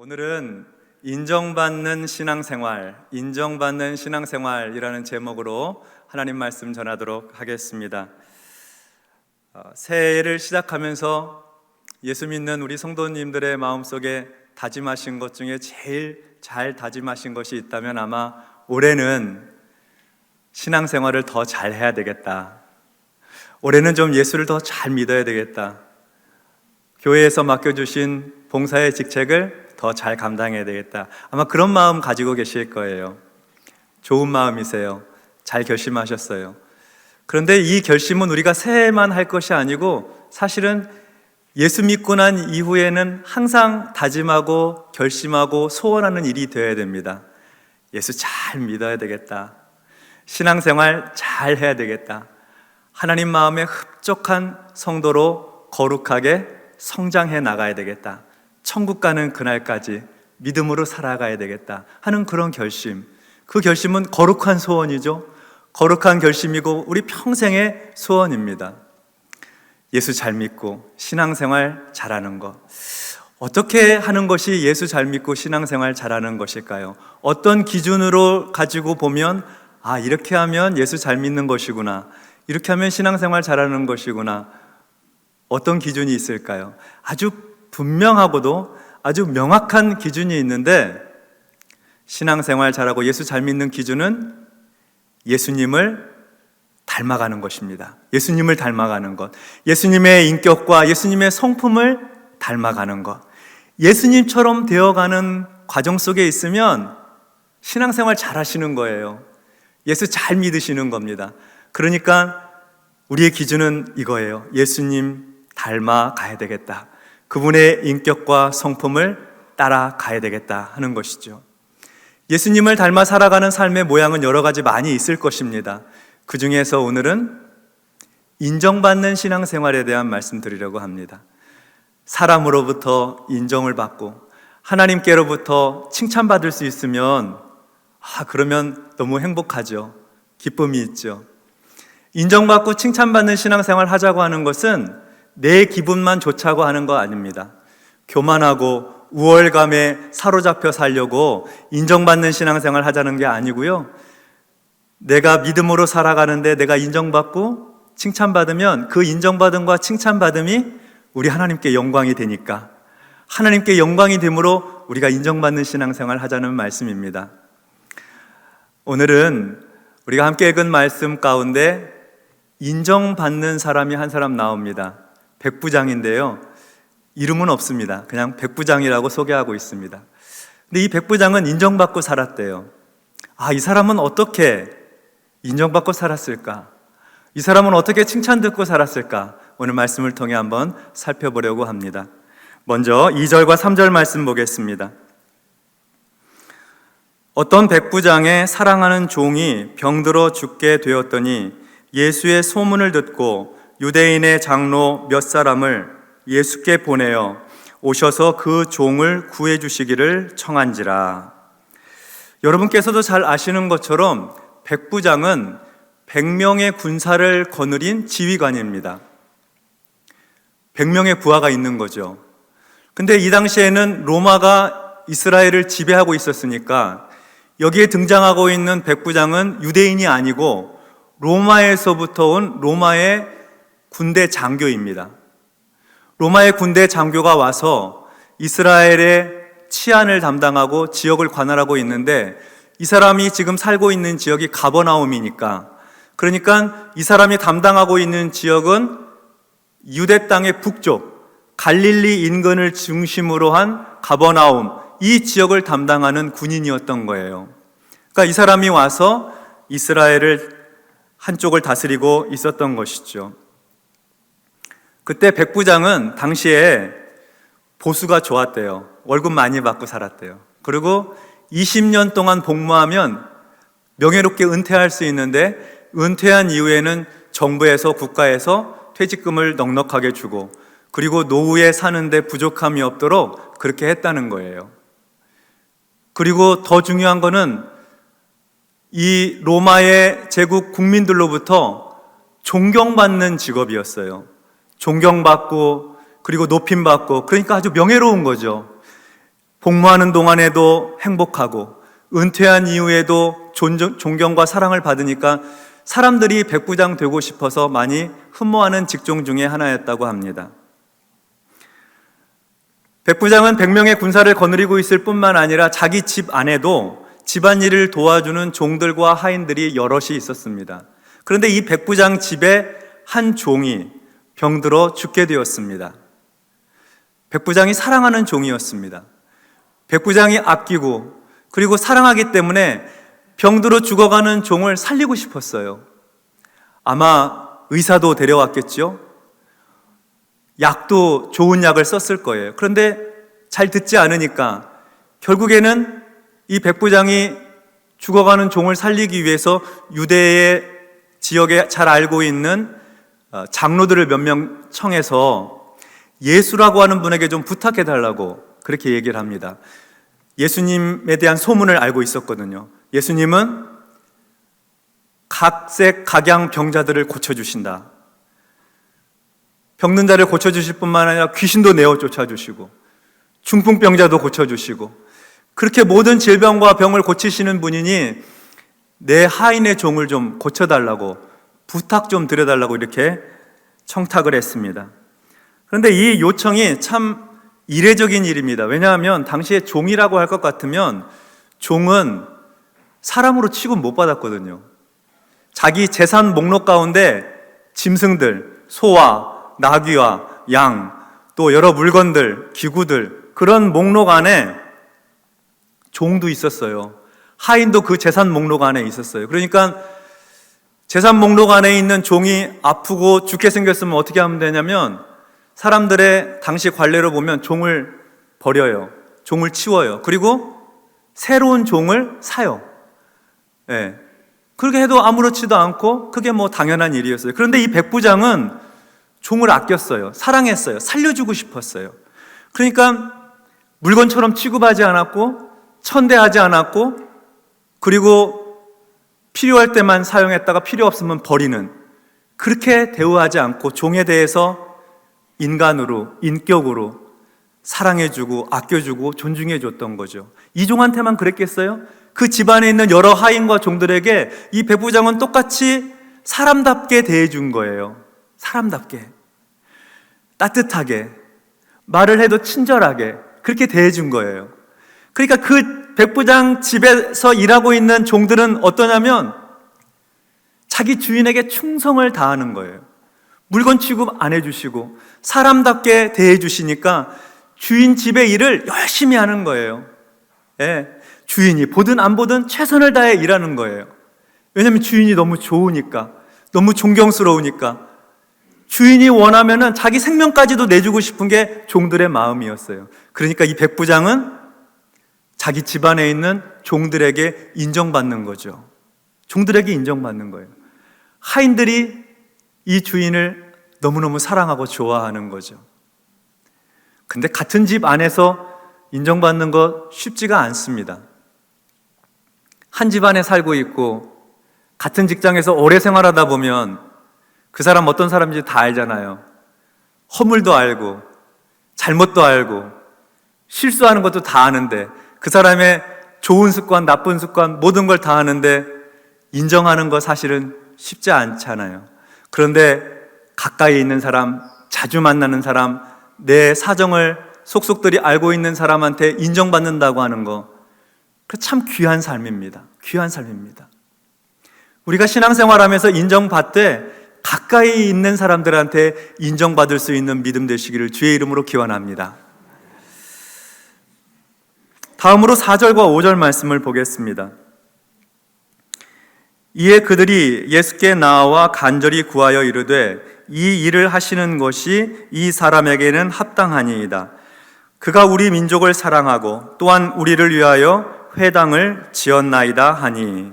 오늘은 인정받는 신앙생활이라는 제목으로 하나님 말씀 전하도록 하겠습니다. 새해를 시작하면서 예수 믿는 우리 성도님들의 마음속에 다짐하신 것 중에 제일 잘 다짐하신 것이 있다면 아마 올해는 신앙생활을 더 잘해야 되겠다. 올해는 좀 예수를 더 잘 믿어야 되겠다. 교회에서 맡겨주신 봉사의 직책을 더 잘 감당해야 되겠다. 아마 그런 마음 가지고 계실 거예요. 좋은 마음이세요. 잘 결심하셨어요. 그런데 이 결심은 우리가 새해만 할 것이 아니고 사실은 예수 믿고 난 이후에는 항상 다짐하고 결심하고 소원하는 일이 되어야 됩니다. 예수 잘 믿어야 되겠다. 신앙생활 잘 해야 되겠다. 하나님 마음에 흡족한 성도로 거룩하게 성장해 나가야 되겠다. 천국 가는 그날까지 믿음으로 살아가야 되겠다 하는 그런 결심. 그 결심은 거룩한 소원이죠. 거룩한 결심이고 우리 평생의 소원입니다. 예수 잘 믿고 신앙생활 잘하는 것. 어떻게 하는 것이 예수 잘 믿고 신앙생활 잘하는 것일까요? 어떤 기준으로 가지고 보면 이렇게 하면 예수 잘 믿는 것이구나, 이렇게 하면 신앙생활 잘하는 것이구나, 어떤 기준이 있을까요? 아주 분명하고도 아주 명확한 기준이 있는데, 신앙생활 잘하고 예수 잘 믿는 기준은 예수님을 닮아가는 것입니다. 예수님을 닮아가는 것, 예수님의 인격과 예수님의 성품을 닮아가는 것. 예수님처럼 되어가는 과정 속에 있으면 신앙생활 잘 하시는 거예요. 예수 잘 믿으시는 겁니다. 그러니까 우리의 기준은 이거예요. 예수님 닮아가야 되겠다. 그분의 인격과 성품을 따라가야 되겠다 하는 것이죠. 예수님을 닮아 살아가는 삶의 모양은 여러 가지 많이 있을 것입니다. 그 중에서 오늘은 인정받는 신앙생활에 대한 말씀 드리려고 합니다. 사람으로부터 인정을 받고 하나님께로부터 칭찬받을 수 있으면 그러면 너무 행복하죠. 기쁨이 있죠. 인정받고 칭찬받는 신앙생활 하자고 하는 것은 내 기분만 좋자고 하는 거 아닙니다. 교만하고 우월감에 사로잡혀 살려고 인정받는 신앙생활 하자는 게 아니고요. 내가 믿음으로 살아가는데 내가 인정받고 칭찬받으면 그 인정받음과 칭찬받음이 우리 하나님께 영광이 되니까, 하나님께 영광이 되므로 우리가 인정받는 신앙생활 하자는 말씀입니다. 오늘은 우리가 함께 읽은 말씀 가운데 인정받는 사람이 한 사람 나옵니다. 백부장인데요, 이름은 없습니다. 그냥 백부장이라고 소개하고 있습니다. 근데 이 백부장은 인정받고 살았대요. 이 사람은 어떻게 인정받고 살았을까? 이 사람은 어떻게 칭찬 듣고 살았을까? 오늘 말씀을 통해 한번 살펴보려고 합니다. 먼저 2절과 3절 말씀 보겠습니다. 어떤 백부장의 사랑하는 종이 병들어 죽게 되었더니 예수의 소문을 듣고 유대인의 장로 몇 사람을 예수께 보내어 오셔서 그 종을 구해 주시기를 청한지라. 여러분께서도 잘 아시는 것처럼 백부장은 100명의 군사를 거느린 지휘관입니다. 100명의 부하가 있는 거죠. 근데 이 당시에는 로마가 이스라엘을 지배하고 있었으니까 여기에 등장하고 있는 백부장은 유대인이 아니고 로마에서부터 온 로마의 군대 장교입니다. 로마의 군대 장교가 와서 이스라엘의 치안을 담당하고 지역을 관할하고 있는데, 이 사람이 지금 살고 있는 지역이 가버나움이니까, 그러니까 이 사람이 담당하고 있는 지역은 유대 땅의 북쪽 갈릴리 인근을 중심으로 한 가버나움, 이 지역을 담당하는 군인이었던 거예요. 그러니까 이 사람이 와서 이스라엘을 한쪽을 다스리고 있었던 것이죠. 그때 백부장은 당시에 보수가 좋았대요. 월급 많이 받고 살았대요. 그리고 20년 동안 복무하면 명예롭게 은퇴할 수 있는데, 은퇴한 이후에는 정부에서, 국가에서 퇴직금을 넉넉하게 주고, 그리고 노후에 사는데 부족함이 없도록 그렇게 했다는 거예요. 그리고 더 중요한 거는 이 로마의 제국 국민들로부터 존경받는 직업이었어요. 존경받고 그리고 높임받고, 그러니까 아주 명예로운 거죠. 복무하는 동안에도 행복하고 은퇴한 이후에도 존경과 사랑을 받으니까 사람들이 백부장 되고 싶어서 많이 흠모하는 직종 중에 하나였다고 합니다. 백부장은 100명의 군사를 거느리고 있을 뿐만 아니라 자기 집 안에도 집안일을 도와주는 종들과 하인들이 여럿이 있었습니다. 그런데 이 백부장 집에 한 종이 병들어 죽게 되었습니다. 백부장이 사랑하는 종이었습니다. 백부장이 아끼고 그리고 사랑하기 때문에 병들어 죽어가는 종을 살리고 싶었어요. 아마 의사도 데려왔겠죠? 약도 좋은 약을 썼을 거예요. 그런데 잘 듣지 않으니까 결국에는 이 백부장이 죽어가는 종을 살리기 위해서 유대의 지역에 잘 알고 있는 장로들을 몇 명 청해서 예수라고 하는 분에게 좀 부탁해달라고 그렇게 얘기를 합니다. 예수님에 대한 소문을 알고 있었거든요. 예수님은 각색 각양 병자들을 고쳐주신다. 병든 자를 고쳐주실 뿐만 아니라 귀신도 내어 쫓아주시고 중풍병자도 고쳐주시고 그렇게 모든 질병과 병을 고치시는 분이니 내 하인의 종을 좀 고쳐달라고 부탁 좀 드려달라고 이렇게 청탁을 했습니다. 그런데 이 요청이 참 이례적인 일입니다. 왜냐하면 당시에 종이라고 할 것 같으면 종은 사람으로 취급 못 받았거든요. 자기 재산 목록 가운데 짐승들, 소와 나귀와 양, 또 여러 물건들, 기구들 그런 목록 안에 종도 있었어요. 하인도 그 재산 목록 안에 있었어요. 그러니까 재산 목록 안에 있는 종이 아프고 죽게 생겼으면 어떻게 하면 되냐면 사람들의 당시 관례로 보면 종을 버려요. 종을 치워요. 그리고 새로운 종을 사요. 예. 그렇게 해도 아무렇지도 않고 그게 뭐 당연한 일이었어요. 그런데 이 백부장은 종을 아꼈어요. 사랑했어요. 살려주고 싶었어요. 그러니까 물건처럼 취급하지 않았고 천대하지 않았고 그리고 필요할 때만 사용했다가 필요 없으면 버리는 그렇게 대우하지 않고 종에 대해서 인간으로, 인격으로 사랑해주고 아껴주고 존중해줬던 거죠. 이 종한테만 그랬겠어요? 그 집안에 있는 여러 하인과 종들에게 이 백부장은 똑같이 사람답게 대해준 거예요. 사람답게, 따뜻하게, 말을 해도 친절하게 그렇게 대해준 거예요. 그러니까 그 백부장 집에서 일하고 있는 종들은 어떠냐면 자기 주인에게 충성을 다하는 거예요. 물건 취급 안 해주시고 사람답게 대해주시니까 주인 집의 일을 열심히 하는 거예요. 예, 주인이 보든 안 보든 최선을 다해 일하는 거예요. 왜냐하면 주인이 너무 좋으니까, 너무 존경스러우니까. 주인이 원하면은 자기 생명까지도 내주고 싶은 게 종들의 마음이었어요. 그러니까 이 백부장은 자기 집안에 있는 종들에게 인정받는 거죠. 종들에게 인정받는 거예요. 하인들이 이 주인을 너무너무 사랑하고 좋아하는 거죠. 근데 같은 집 안에서 인정받는 거 쉽지가 않습니다. 한 집안에 살고 있고 같은 직장에서 오래 생활하다 보면 그 사람 어떤 사람인지 다 알잖아요. 허물도 알고 잘못도 알고 실수하는 것도 다 아는데 그 사람의 좋은 습관, 나쁜 습관 모든 걸 다 아는데 인정하는 거 사실은 쉽지 않잖아요. 그런데 가까이 있는 사람, 자주 만나는 사람, 내 사정을 속속들이 알고 있는 사람한테 인정받는다고 하는 거, 그 참 귀한 삶입니다. 귀한 삶입니다. 우리가 신앙생활하면서 인정받되 가까이 있는 사람들한테 인정받을 수 있는 믿음 되시기를 주의 이름으로 기원합니다. 다음으로 4절과 5절 말씀을 보겠습니다. 이에 그들이 예수께 나와 간절히 구하여 이르되 이 일을 하시는 것이 이 사람에게는 합당하니이다. 그가 우리 민족을 사랑하고 또한 우리를 위하여 회당을 지었나이다 하니.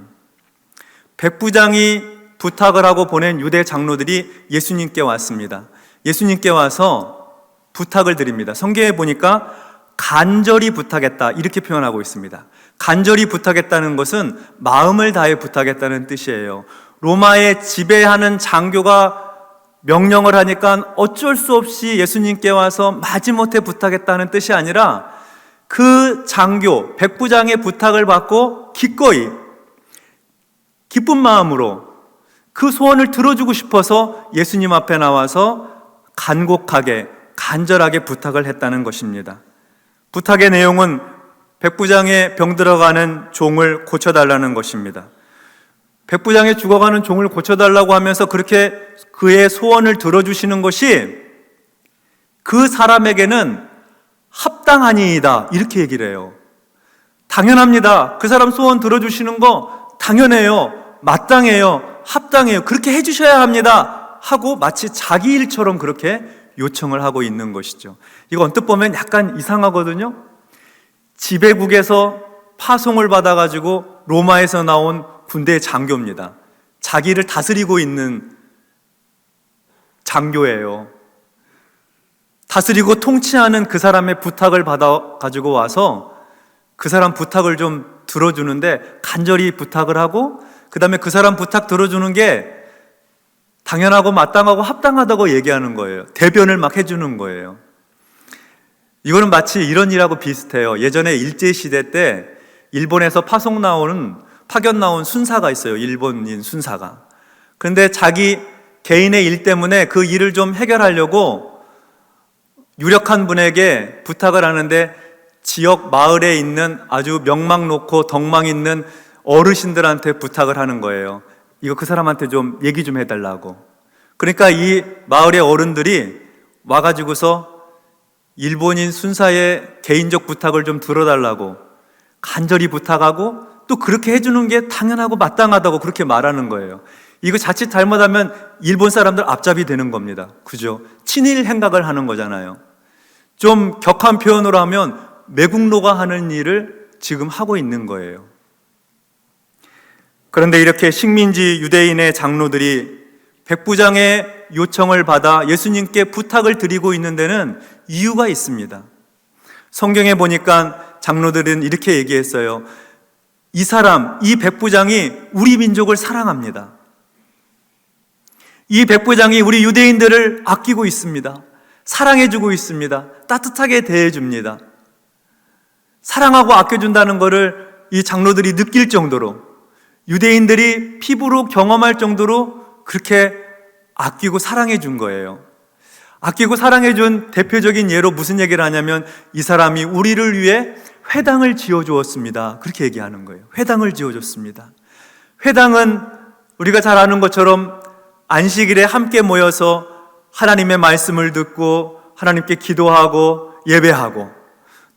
백부장이 부탁을 하고 보낸 유대 장로들이 예수님께 왔습니다. 예수님께 와서 부탁을 드립니다. 성경에 보니까 간절히 부탁했다 이렇게 표현하고 있습니다. 간절히 부탁했다는 것은 마음을 다해 부탁했다는 뜻이에요. 로마의 지배하는 장교가 명령을 하니까 어쩔 수 없이 예수님께 와서 마지못해 부탁했다는 뜻이 아니라 그 장교, 백부장의 부탁을 받고 기꺼이 기쁜 마음으로 그 소원을 들어주고 싶어서 예수님 앞에 나와서 간곡하게, 간절하게 부탁을 했다는 것입니다. 부탁의 내용은 백부장의 병들어가는 종을 고쳐달라는 것입니다. 백부장의 죽어가는 종을 고쳐달라고 하면서 그렇게 그의 소원을 들어주시는 것이 그 사람에게는 합당하니이다, 이렇게 얘기를 해요. 당연합니다. 그 사람 소원 들어주시는 거 당연해요. 마땅해요. 합당해요. 그렇게 해주셔야 합니다 하고 마치 자기 일처럼 그렇게 요청을 하고 있는 것이죠. 이거 언뜻 보면 약간 이상하거든요. 지배국에서 파송을 받아가지고 로마에서 나온 군대의 장교입니다. 자기를 다스리고 있는 장교예요. 다스리고 통치하는 그 사람의 부탁을 받아가지고 와서 그 사람 부탁을 좀 들어주는데 간절히 부탁을 하고 그 다음에 그 사람 부탁 들어주는 게 당연하고 마땅하고 합당하다고 얘기하는 거예요. 대변을 막 해주는 거예요. 이거는 마치 이런 일하고 비슷해요. 예전에 일제시대 때 일본에서 파견 나온 순사가 있어요. 일본인 순사가. 그런데 자기 개인의 일 때문에 그 일을 좀 해결하려고 유력한 분에게 부탁을 하는데 지역 마을에 있는 아주 명망 놓고 덕망 있는 어르신들한테 부탁을 하는 거예요. 이거 그 사람한테 좀 얘기 좀 해달라고. 그러니까 이 마을의 어른들이 와가지고서 일본인 순사의 개인적 부탁을 좀 들어달라고 간절히 부탁하고 또 그렇게 해주는 게 당연하고 마땅하다고 그렇게 말하는 거예요. 이거 자칫 잘못하면 일본 사람들 앞잡이 되는 겁니다. 그죠? 친일 행각을 하는 거잖아요. 좀 격한 표현으로 하면 매국노가 하는 일을 지금 하고 있는 거예요. 그런데 이렇게 식민지 유대인의 장로들이 백부장의 요청을 받아 예수님께 부탁을 드리고 있는 데는 이유가 있습니다. 성경에 보니까 장로들은 이렇게 얘기했어요. 이 사람, 이 백부장이 우리 민족을 사랑합니다. 이 백부장이 우리 유대인들을 아끼고 있습니다. 사랑해주고 있습니다. 따뜻하게 대해줍니다. 사랑하고 아껴준다는 것을 이 장로들이 느낄 정도로, 유대인들이 피부로 경험할 정도로 그렇게 아끼고 사랑해 준 거예요. 아끼고 사랑해 준 대표적인 예로 무슨 얘기를 하냐면 이 사람이 우리를 위해 회당을 지어주었습니다. 그렇게 얘기하는 거예요. 회당을 지어줬습니다. 회당은 우리가 잘 아는 것처럼 안식일에 함께 모여서 하나님의 말씀을 듣고 하나님께 기도하고 예배하고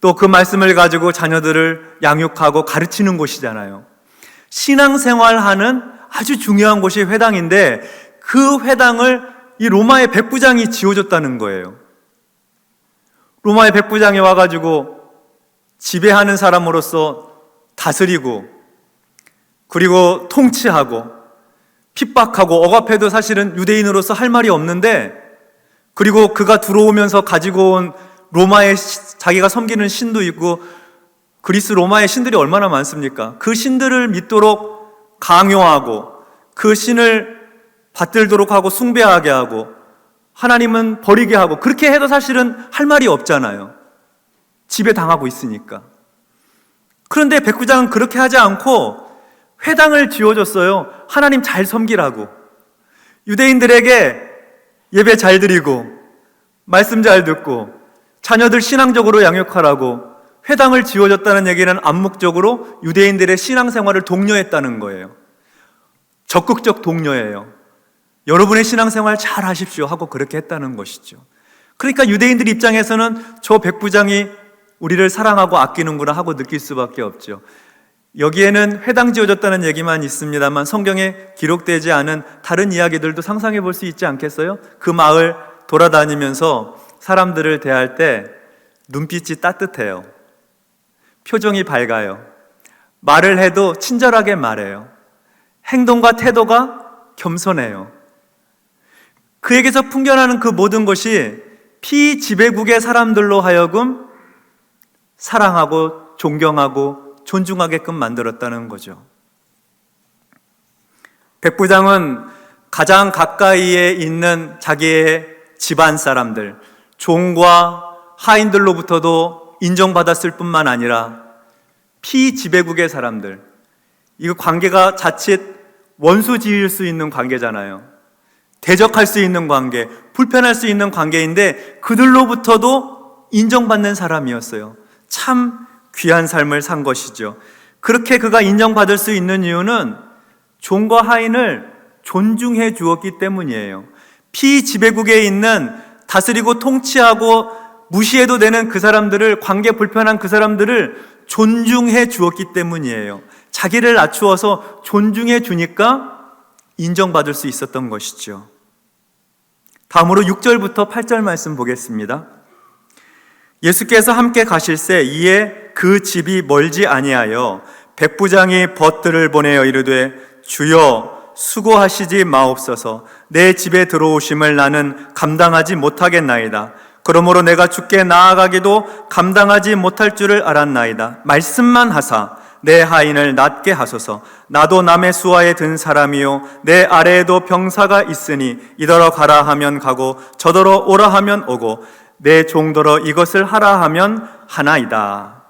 또 그 말씀을 가지고 자녀들을 양육하고 가르치는 곳이잖아요. 신앙생활하는 아주 중요한 곳이 회당인데 그 회당을 이 로마의 백부장이 지어줬다는 거예요. 로마의 백부장이 와가지고 지배하는 사람으로서 다스리고 그리고 통치하고 핍박하고 억압해도 사실은 유대인으로서 할 말이 없는데 그리고 그가 들어오면서 가지고 온 로마의 자기가 섬기는 신도 있고 그리스 로마의 신들이 얼마나 많습니까? 그 신들을 믿도록 강요하고 그 신을 받들도록 하고 숭배하게 하고 하나님은 버리게 하고 그렇게 해도 사실은 할 말이 없잖아요. 지배당하고 있으니까. 그런데 백부장은 그렇게 하지 않고 회당을 지어줬어요. 하나님 잘 섬기라고. 유대인들에게 예배 잘 드리고 말씀 잘 듣고 자녀들 신앙적으로 양육하라고 회당을 지어줬다는 얘기는 암묵적으로 유대인들의 신앙생활을 독려했다는 거예요. 적극적 독려예요. 여러분의 신앙생활 잘 하십시오 하고 그렇게 했다는 것이죠. 그러니까 유대인들 입장에서는 저 백부장이 우리를 사랑하고 아끼는구나 하고 느낄 수밖에 없죠. 여기에는 회당 지어줬다는 얘기만 있습니다만 성경에 기록되지 않은 다른 이야기들도 상상해 볼 수 있지 않겠어요? 그 마을 돌아다니면서 사람들을 대할 때 눈빛이 따뜻해요. 표정이 밝아요. 말을 해도 친절하게 말해요. 행동과 태도가 겸손해요. 그에게서 풍겨나는 그 모든 것이 피지배국의 사람들로 하여금 사랑하고 존경하고 존중하게끔 만들었다는 거죠. 백부장은 가장 가까이에 있는 자기의 집안 사람들, 종과 하인들로부터도 인정받았을 뿐만 아니라 피지배국의 사람들, 이거 관계가 자칫 원수 지을 수 있는 관계잖아요. 대적할 수 있는 관계, 불편할 수 있는 관계인데 그들로부터도 인정받는 사람이었어요. 참 귀한 삶을 산 것이죠. 그렇게 그가 인정받을 수 있는 이유는 종과 하인을 존중해 주었기 때문이에요. 피지배국에 있는 다스리고 통치하고 무시해도 되는 그 사람들을, 관계 불편한 그 사람들을 존중해 주었기 때문이에요. 자기를 낮추어서 존중해 주니까 인정받을 수 있었던 것이죠. 다음으로 6절부터 8절 말씀 보겠습니다. 예수께서 함께 가실새 이에 그 집이 멀지 아니하여 백부장이 벗들을 보내어 이르되 주여 수고하시지 마옵소서. 내 집에 들어오심을 나는 감당하지 못하겠나이다. 그러므로 내가 주께 나아가기도 감당하지 못할 줄을 알았나이다. 말씀만 하사 내 하인을 낫게 하소서. 나도 남의 수하에 든 사람이요 내 아래에도 병사가 있으니 이더러 가라 하면 가고 저더러 오라 하면 오고 내 종더러 이것을 하라 하면 하나이다.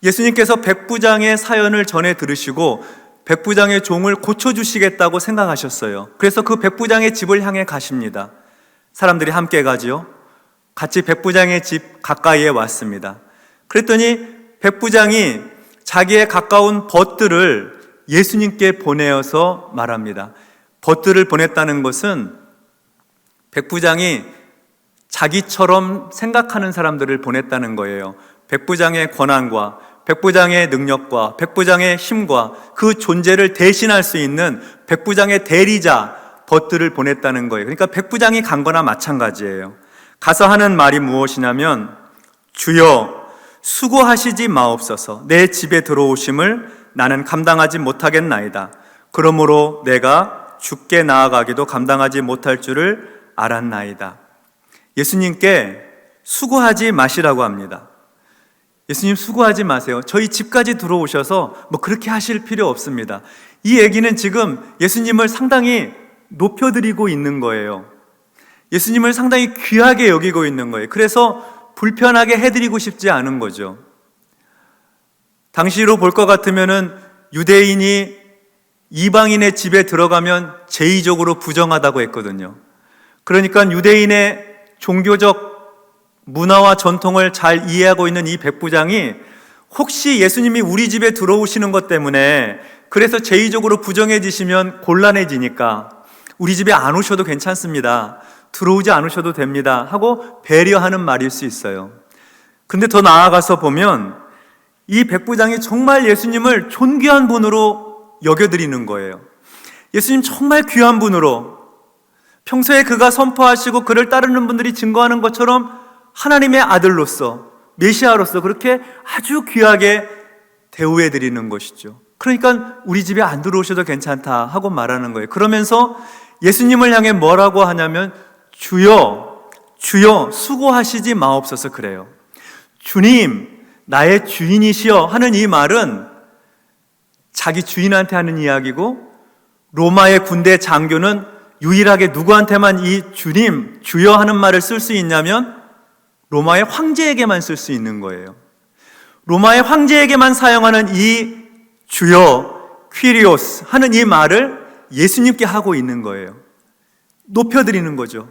예수님께서 백부장의 사연을 전해 들으시고 백부장의 종을 고쳐주시겠다고 생각하셨어요. 그래서 그 백부장의 집을 향해 가십니다. 사람들이 함께 가지요. 같이 백부장의 집 가까이에 왔습니다. 그랬더니 백부장이 자기의 가까운 벗들을 예수님께 보내어서 말합니다. 벗들을 보냈다는 것은 백부장이 자기처럼 생각하는 사람들을 보냈다는 거예요. 백부장의 권한과 백부장의 능력과 백부장의 힘과 그 존재를 대신할 수 있는 백부장의 대리자 벗들을 보냈다는 거예요. 그러니까 백부장이 간 거나 마찬가지예요. 가서 하는 말이 무엇이냐면 주여 수고하시지 마옵소서. 내 집에 들어오심을 나는 감당하지 못하겠나이다. 그러므로 내가 주께 나아가기도 감당하지 못할 줄을 알았나이다. 예수님께 수고하지 마시라고 합니다. 예수님 수고하지 마세요. 저희 집까지 들어오셔서 뭐 그렇게 하실 필요 없습니다. 이 얘기는 지금 예수님을 상당히 높여드리고 있는 거예요. 예수님을 상당히 귀하게 여기고 있는 거예요. 그래서 불편하게 해드리고 싶지 않은 거죠. 당시로 볼 것 같으면은 유대인이 이방인의 집에 들어가면 제의적으로 부정하다고 했거든요. 그러니까 유대인의 종교적 문화와 전통을 잘 이해하고 있는 이 백부장이 혹시 예수님이 우리 집에 들어오시는 것 때문에 그래서 제의적으로 부정해지시면 곤란해지니까 우리 집에 안 오셔도 괜찮습니다. 들어오지 않으셔도 됩니다. 하고 배려하는 말일 수 있어요. 근데 더 나아가서 보면 이 백부장이 정말 예수님을 존귀한 분으로 여겨드리는 거예요. 예수님 정말 귀한 분으로 평소에 그가 선포하시고 그를 따르는 분들이 증거하는 것처럼 하나님의 아들로서 메시아로서 그렇게 아주 귀하게 대우해드리는 것이죠. 그러니까 우리 집에 안 들어오셔도 괜찮다 하고 말하는 거예요. 그러면서 예수님을 향해 뭐라고 하냐면 주여, 주여 수고하시지 마옵소서 그래요. 주님, 나의 주인이시여 하는 이 말은 자기 주인한테 하는 이야기고 로마의 군대 장교는 유일하게 누구한테만 이 주님, 주여 하는 말을 쓸 수 있냐면 로마의 황제에게만 쓸 수 있는 거예요. 로마의 황제에게만 사용하는 이 주여, 퀴리오스 하는 이 말을 예수님께 하고 있는 거예요. 높여드리는 거죠.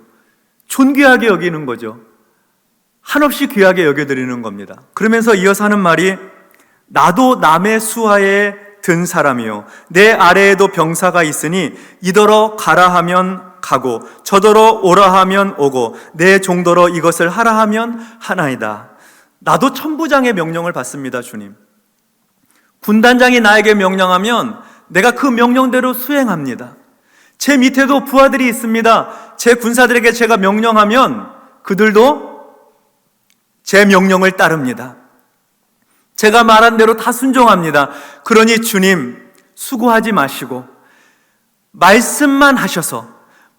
존귀하게 여기는 거죠. 한없이 귀하게 여겨드리는 겁니다. 그러면서 이어서 하는 말이 나도 남의 수하에 든 사람이요 내 아래에도 병사가 있으니 이더러 가라 하면 가고 저더러 오라 하면 오고 내 종더러 이것을 하라 하면 하나이다. 나도 천부장의 명령을 받습니다. 주님, 군단장이 나에게 명령하면 내가 그 명령대로 수행합니다. 제 밑에도 부하들이 있습니다. 제 군사들에게 제가 명령하면 그들도 제 명령을 따릅니다. 제가 말한 대로 다 순종합니다. 그러니 주님 수고하지 마시고 말씀만 하셔서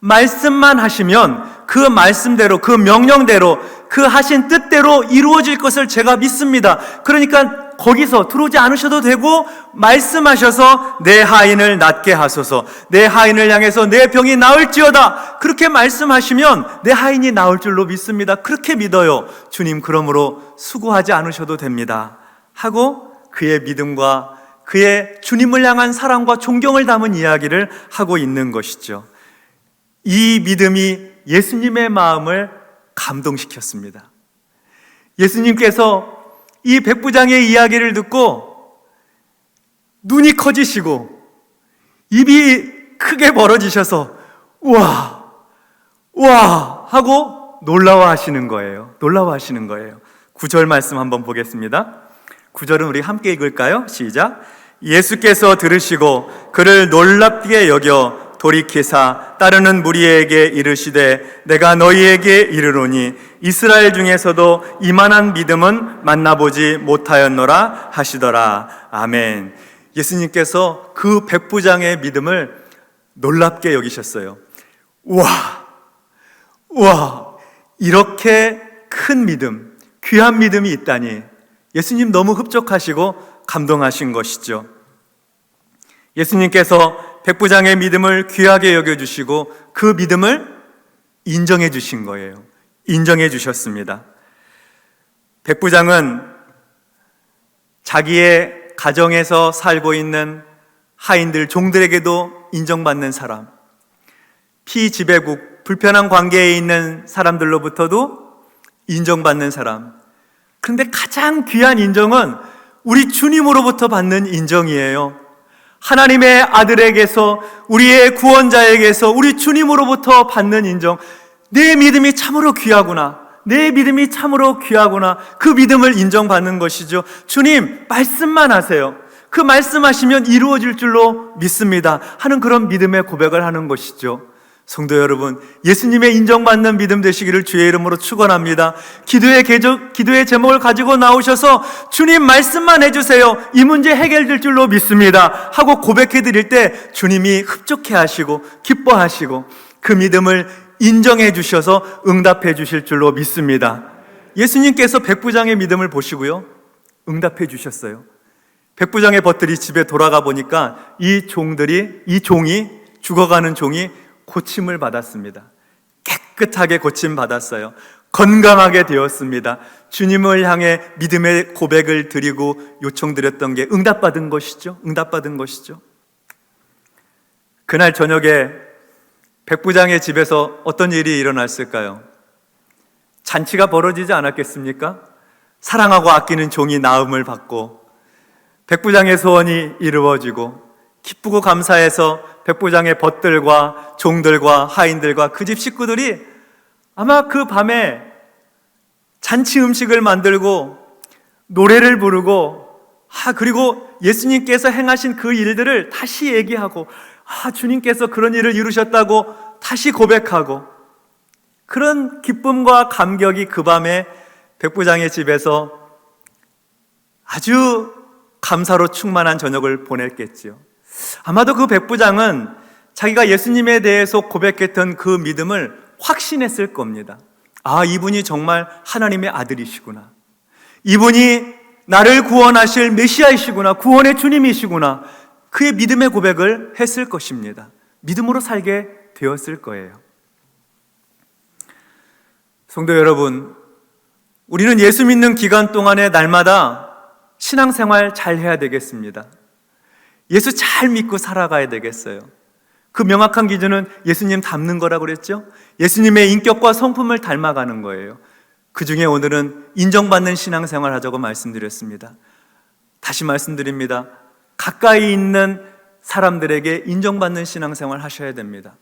말씀만 하시면 그 말씀대로 그 명령대로 그 하신 뜻대로 이루어질 것을 제가 믿습니다. 그러니까 거기서 들어오지 않으셔도 되고 말씀하셔서 내 하인을 낫게 하소서, 내 하인을 향해서 내 병이 나을지어다, 그렇게 말씀하시면 내 하인이 나을 줄로 믿습니다. 그렇게 믿어요. 주님, 그러므로 수고하지 않으셔도 됩니다 하고 그의 믿음과 그의 주님을 향한 사랑과 존경을 담은 이야기를 하고 있는 것이죠. 이 믿음이 예수님의 마음을 감동시켰습니다. 예수님께서 이 백부장의 이야기를 듣고 눈이 커지시고 입이 크게 벌어지셔서 우와, 우와 하고 놀라워하시는 거예요. 9절 말씀 한번 보겠습니다. 9절은 우리 함께 읽을까요? 시작. 예수께서 들으시고 그를 놀랍게 여겨 돌이키사 따르는 무리에게 이르시되 내가 너희에게 이르노니 이스라엘 중에서도 이만한 믿음은 만나보지 못하였노라 하시더라. 아멘. 예수님께서 그 백부장의 믿음을 놀랍게 여기셨어요. 우와, 이렇게 큰 믿음, 귀한 믿음이 있다니 예수님 너무 흡족하시고 감동하신 것이죠. 예수님께서 백부장의 믿음을 귀하게 여겨주시고 그 믿음을 인정해 주신 거예요. 인정해 주셨습니다. 백부장은 자기의 가정에서 살고 있는 하인들, 종들에게도 인정받는 사람, 피지배국, 불편한 관계에 있는 사람들로부터도 인정받는 사람. 그런데 가장 귀한 인정은 우리 주님으로부터 받는 인정이에요. 하나님의 아들에게서, 우리의 구원자에게서, 우리 주님으로부터 받는 인정. 내 믿음이 참으로 귀하구나, 내 믿음이 참으로 귀하구나, 그 믿음을 인정받는 것이죠. 주님, 말씀만 하세요, 그 말씀하시면 이루어질 줄로 믿습니다 하는 그런 믿음의 고백을 하는 것이죠. 성도 여러분, 예수님의 인정받는 믿음 되시기를 주의 이름으로 축원합니다. 기도의 제목을 가지고 나오셔서 주님 말씀만 해주세요, 이 문제 해결될 줄로 믿습니다 하고 고백해 드릴 때 주님이 흡족해 하시고 기뻐하시고 그 믿음을 인정해 주셔서 응답해 주실 줄로 믿습니다. 예수님께서 백부장의 믿음을 보시고요, 응답해 주셨어요. 백부장의 벗들이 집에 돌아가 보니까 이 종이 죽어가는 종이 고침을 받았습니다. 깨끗하게 고침 받았어요. 건강하게 되었습니다. 주님을 향해 믿음의 고백을 드리고 요청드렸던 게 응답받은 것이죠. 그날 저녁에 백부장의 집에서 어떤 일이 일어났을까요? 잔치가 벌어지지 않았겠습니까? 사랑하고 아끼는 종이 나음을 받고 백부장의 소원이 이루어지고 기쁘고 감사해서 백부장의 벗들과 종들과 하인들과 그 집 식구들이 아마 그 밤에 잔치 음식을 만들고 노래를 부르고 그리고 예수님께서 행하신 그 일들을 다시 얘기하고 주님께서 그런 일을 이루셨다고 다시 고백하고, 그런 기쁨과 감격이 그 밤에 백부장의 집에서 아주 감사로 충만한 저녁을 보냈겠지요. 아마도 그 백부장은 자기가 예수님에 대해서 고백했던 그 믿음을 확신했을 겁니다. 이분이 정말 하나님의 아들이시구나, 이분이 나를 구원하실 메시아이시구나, 구원의 주님이시구나, 그의 믿음의 고백을 했을 것입니다. 믿음으로 살게 되었을 거예요. 성도 여러분, 우리는 예수 믿는 기간 동안에 날마다 신앙생활 잘 해야 되겠습니다. 예수 잘 믿고 살아가야 되겠어요. 그 명확한 기준은 예수님 닮는 거라고 그랬죠? 예수님의 인격과 성품을 닮아가는 거예요. 그 중에 오늘은 인정받는 신앙생활 하자고 말씀드렸습니다. 다시 말씀드립니다. 가까이 있는 사람들에게 인정받는 신앙생활 하셔야 됩니다.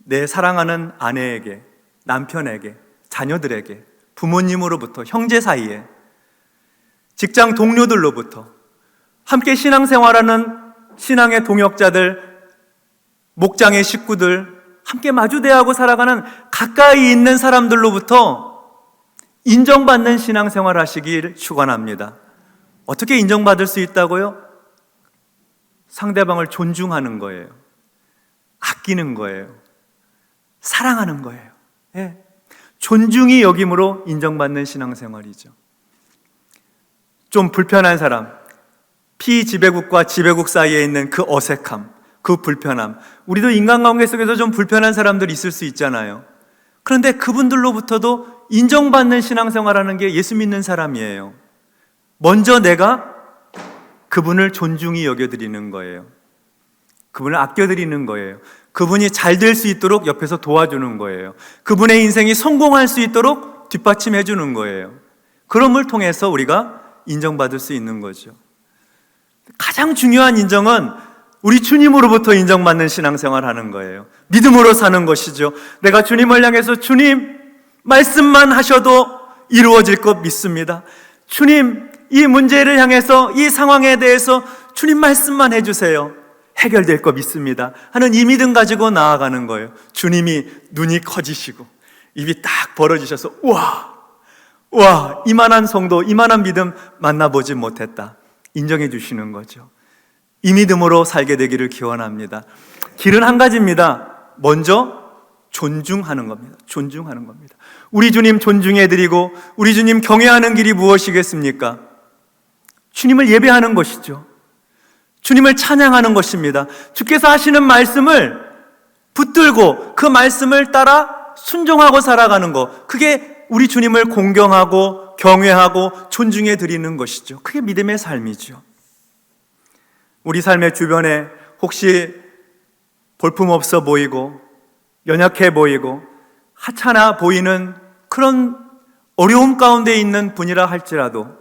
내 사랑하는 아내에게, 남편에게, 자녀들에게, 부모님으로부터, 형제 사이에, 직장 동료들로부터, 함께 신앙생활하는 신앙의 동역자들, 목장의 식구들, 함께 마주대하고 살아가는 가까이 있는 사람들로부터 인정받는 신앙생활 하시길 축원합니다. 어떻게 인정받을 수 있다고요? 상대방을 존중하는 거예요. 아끼는 거예요. 사랑하는 거예요. 존중이 여김으로 인정받는 신앙생활이죠. 좀 불편한 사람, 피지배국과 지배국 사이에 있는 그 어색함, 그 불편함. 우리도 인간관계 속에서 좀 불편한 사람들이 있을 수 있잖아요. 그런데 그분들로부터도 인정받는 신앙생활하는 게 예수 믿는 사람이에요. 먼저 내가 그분을 존중히 여겨드리는 거예요. 그분을 아껴드리는 거예요. 그분이 잘 될 수 있도록 옆에서 도와주는 거예요. 그분의 인생이 성공할 수 있도록 뒷받침해 주는 거예요. 그럼을 통해서 우리가 인정받을 수 있는 거죠. 가장 중요한 인정은 우리 주님으로부터 인정받는 신앙생활 하는 거예요. 믿음으로 사는 것이죠. 내가 주님을 향해서 주님 말씀만 하셔도 이루어질 것 믿습니다. 주님 이 문제를 향해서 이 상황에 대해서 주님 말씀만 해주세요. 해결될 거 믿습니다 하는 이 믿음 가지고 나아가는 거예요. 주님이 눈이 커지시고 입이 딱 벌어지셔서 와 이만한 성도, 이만한 믿음 만나보지 못했다 인정해 주시는 거죠. 이 믿음으로 살게 되기를 기원합니다. 길은 한 가지입니다. 먼저 존중하는 겁니다. 존중하는 겁니다. 우리 주님 존중해드리고 우리 주님 경외하는 길이 무엇이겠습니까? 주님을 예배하는 것이죠. 주님을 찬양하는 것입니다. 주께서 하시는 말씀을 붙들고 그 말씀을 따라 순종하고 살아가는 것, 그게 우리 주님을 공경하고 경외하고 존중해 드리는 것이죠. 그게 믿음의 삶이죠. 우리 삶의 주변에 혹시 볼품없어 보이고 연약해 보이고 하찮아 보이는 그런 어려움 가운데 있는 분이라 할지라도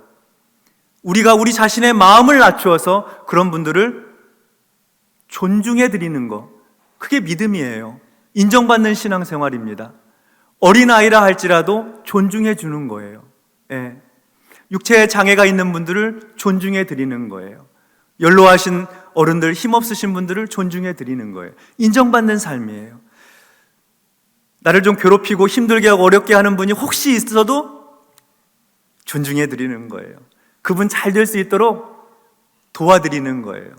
우리가 우리 자신의 마음을 낮추어서 그런 분들을 존중해 드리는 것, 그게 믿음이에요. 인정받는 신앙생활입니다. 어린아이라 할지라도 존중해 주는 거예요. 예. 육체에 장애가 있는 분들을 존중해 드리는 거예요. 연로하신 어른들, 힘없으신 분들을 존중해 드리는 거예요. 인정받는 삶이에요. 나를 좀 괴롭히고 힘들게 하고 어렵게 하는 분이 혹시 있어도 존중해 드리는 거예요. 그분 잘 될 수 있도록 도와드리는 거예요.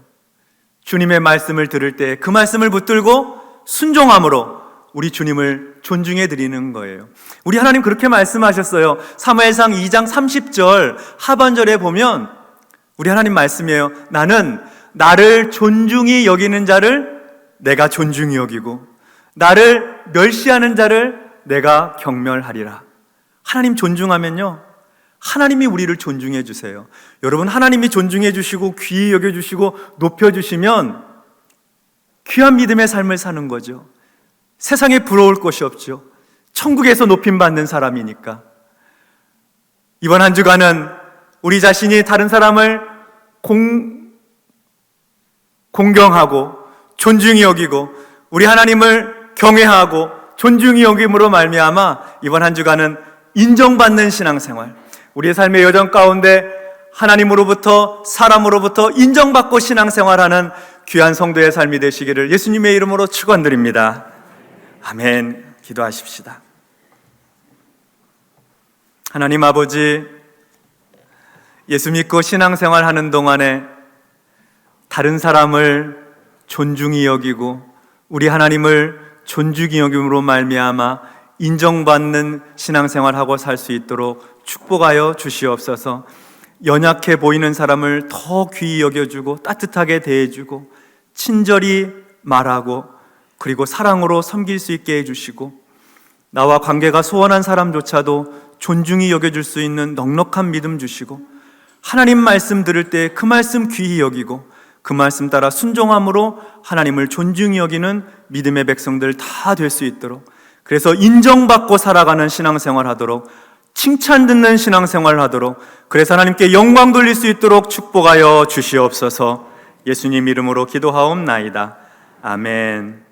주님의 말씀을 들을 때 그 말씀을 붙들고 순종함으로 우리 주님을 존중해 드리는 거예요. 우리 하나님 그렇게 말씀하셨어요. 사무엘상 2장 30절 하반절에 보면 우리 하나님 말씀이에요. 나는 나를 존중히 여기는 자를 내가 존중히 여기고 나를 멸시하는 자를 내가 경멸하리라. 하나님 존중하면요, 하나님이 우리를 존중해 주세요. 여러분, 하나님이 존중해 주시고 귀히 여겨 주시고 높여 주시면 귀한 믿음의 삶을 사는 거죠. 세상에 부러울 것이 없죠. 천국에서 높임받는 사람이니까. 이번 한 주간은 우리 자신이 다른 사람을 공경하고 존중히 여기고 우리 하나님을 경외하고 존중히 여김으로 말미암아 이번 한 주간은 인정받는 신앙생활, 우리의 삶의 여정 가운데 하나님으로부터 사람으로부터 인정받고 신앙생활하는 귀한 성도의 삶이 되시기를 예수님의 이름으로 축원드립니다. 아멘. 기도하십시다. 하나님 아버지, 예수 믿고 신앙생활 하는 동안에 다른 사람을 존중히 여기고 우리 하나님을 존중히 여김으로 말미암아 인정받는 신앙생활하고 살 수 있도록 축복하여 주시옵소서. 연약해 보이는 사람을 더 귀히 여겨주고 따뜻하게 대해주고 친절히 말하고 그리고 사랑으로 섬길 수 있게 해주시고 나와 관계가 소원한 사람조차도 존중히 여겨줄 수 있는 넉넉한 믿음 주시고 하나님 말씀 들을 때 그 말씀 귀히 여기고 그 말씀 따라 순종함으로 하나님을 존중히 여기는 믿음의 백성들 다 될 수 있도록, 그래서 인정받고 살아가는 신앙생활 하도록, 칭찬 듣는 신앙생활 하도록, 그래서 하나님께 영광 돌릴 수 있도록 축복하여 주시옵소서. 예수님 이름으로 기도하옵나이다. 아멘.